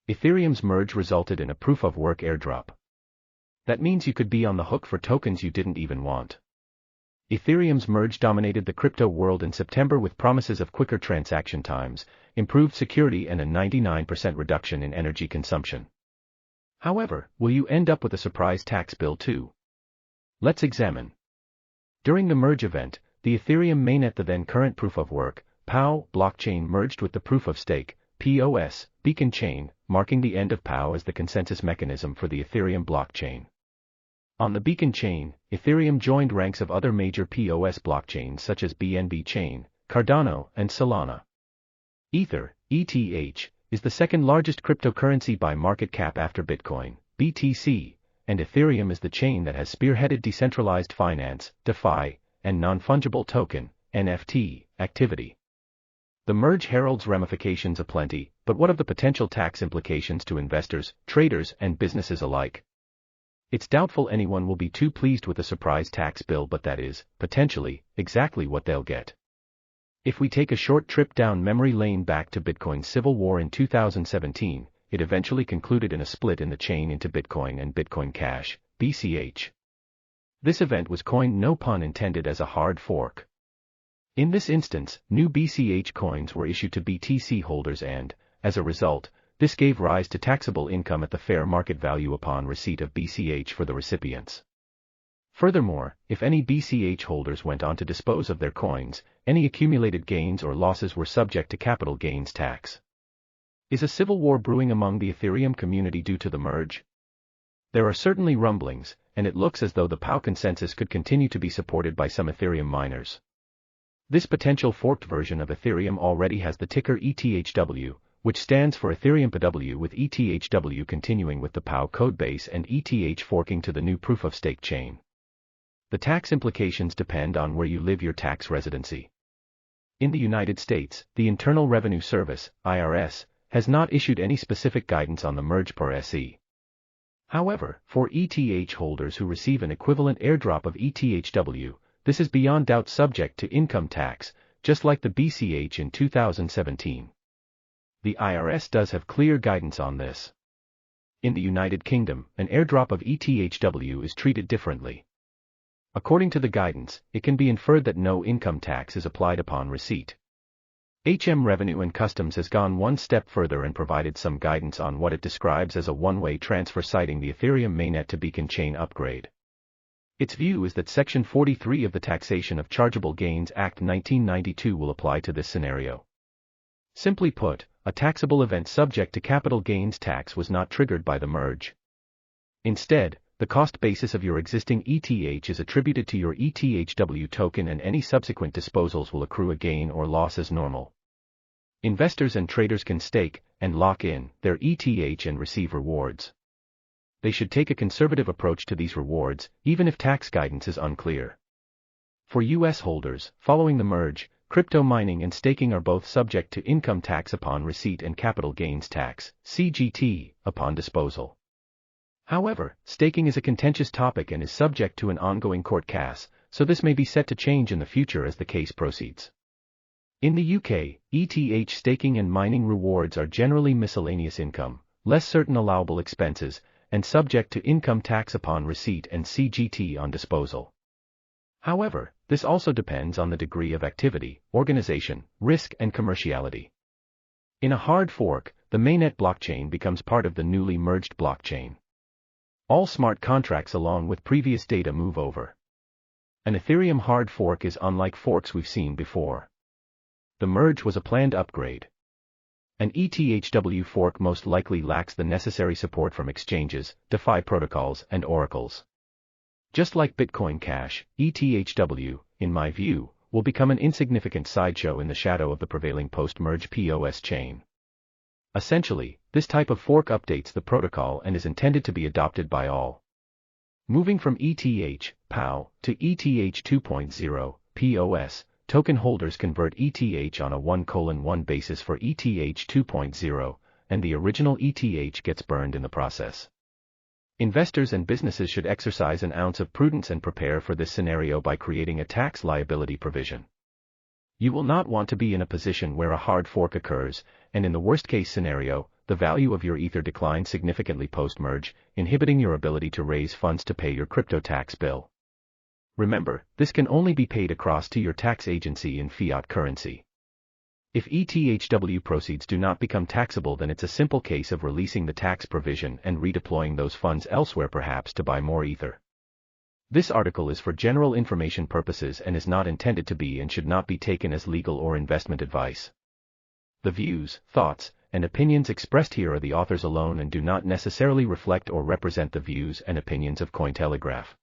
Ethereum's merge resulted in a proof-of-work airdrop. That means you could be on the hook for tokens you didn't even want. Ethereum's merge dominated the crypto world in September with promises of quicker transaction times, improved security and a 99% reduction in energy consumption. However, will you end up with a surprise tax bill too? Let's examine. During the merge event, the Ethereum mainnet, the then current proof-of-work, POW, blockchain merged with the proof-of-stake, POS, beacon chain, marking the end of POW as the consensus mechanism for the Ethereum blockchain. On the beacon chain, Ethereum joined ranks of other major POS blockchains such as BNB Chain, Cardano, and Solana. Ether, ETH, is the second largest cryptocurrency by market cap after Bitcoin, BTC, and Ethereum is the chain that has spearheaded decentralized finance, DeFi, and non-fungible token, NFT, activity. The merge heralds ramifications aplenty, but what of the potential tax implications to investors, traders, and businesses alike? It's doubtful anyone will be too pleased with a surprise tax bill, but that is, potentially, exactly what they'll get. If we take a short trip down memory lane back to Bitcoin's civil war in 2017, it eventually concluded in a split in the chain into Bitcoin and Bitcoin Cash, BCH. This event was coined, no pun intended, as a hard fork. In this instance, new BCH coins were issued to BTC holders and, as a result, this gave rise to taxable income at the fair market value upon receipt of BCH for the recipients. Furthermore, if any BCH holders went on to dispose of their coins, any accumulated gains or losses were subject to capital gains tax. Is a civil war brewing among the Ethereum community due to the merge? There are certainly rumblings, and it looks as though the POW consensus could continue to be supported by some Ethereum miners. This potential forked version of Ethereum already has the ticker ETHW, which stands for Ethereum PW, with ETHW continuing with the POW codebase and ETH forking to the new proof-of-stake chain. The tax implications depend on where you live, your tax residency. In the United States, the Internal Revenue Service, IRS, has not issued any specific guidance on the merge per se. However, for ETH holders who receive an equivalent airdrop of ETHW, this is beyond doubt subject to income tax, just like the BCH in 2017. The IRS does have clear guidance on this. In the United Kingdom, an airdrop of ETHW is treated differently. According to the guidance, it can be inferred that no income tax is applied upon receipt. Revenue and Customs has gone one step further and provided some guidance on what it describes as a one-way transfer, citing the Ethereum mainnet to beacon chain upgrade. Its view is that Section 43 of the Taxation of Chargeable Gains Act 1992 will apply to this scenario. Simply put, a taxable event subject to capital gains tax was not triggered by the merge. Instead, the cost basis of your existing ETH is attributed to your ETHW token, and any subsequent disposals will accrue a gain or loss as normal. Investors and traders can stake and lock in their ETH and receive rewards. They should take a conservative approach to these rewards, even if tax guidance is unclear. For US holders, following the merge, crypto mining and staking are both subject to income tax upon receipt and capital gains tax, CGT, upon disposal. However, staking is a contentious topic and is subject to an ongoing court case, so this may be set to change in the future as the case proceeds. In the UK, ETH staking and mining rewards are generally miscellaneous income, less certain allowable expenses, and subject to income tax upon receipt and CGT on disposal. However, this also depends on the degree of activity, organization, risk, and commerciality. In a hard fork, the mainnet blockchain becomes part of the newly merged blockchain. All smart contracts along with previous data move over. An Ethereum hard fork is unlike forks we've seen before. The merge was a planned upgrade. An ETHW fork most likely lacks the necessary support from exchanges, DeFi protocols, and oracles. Just like Bitcoin Cash, ETHW, in my view, will become an insignificant sideshow in the shadow of the prevailing post-merge POS chain. Essentially, this type of fork updates the protocol and is intended to be adopted by all. Moving from ETH, POW, to ETH 2.0, POS, token holders convert ETH on a 1:1 basis for ETH 2.0, and the original ETH gets burned in the process. Investors and businesses should exercise an ounce of prudence and prepare for this scenario by creating a tax liability provision. You will not want to be in a position where a hard fork occurs, and in the worst-case scenario, the value of your Ether declined significantly post-merge, inhibiting your ability to raise funds to pay your crypto tax bill. Remember, this can only be paid across to your tax agency in fiat currency. If ETHW proceeds do not become taxable, then it's a simple case of releasing the tax provision and redeploying those funds elsewhere, perhaps to buy more Ether. This article is for general information purposes and is not intended to be and should not be taken as legal or investment advice. The views, thoughts, and opinions expressed here are the author's alone and do not necessarily reflect or represent the views and opinions of Cointelegraph.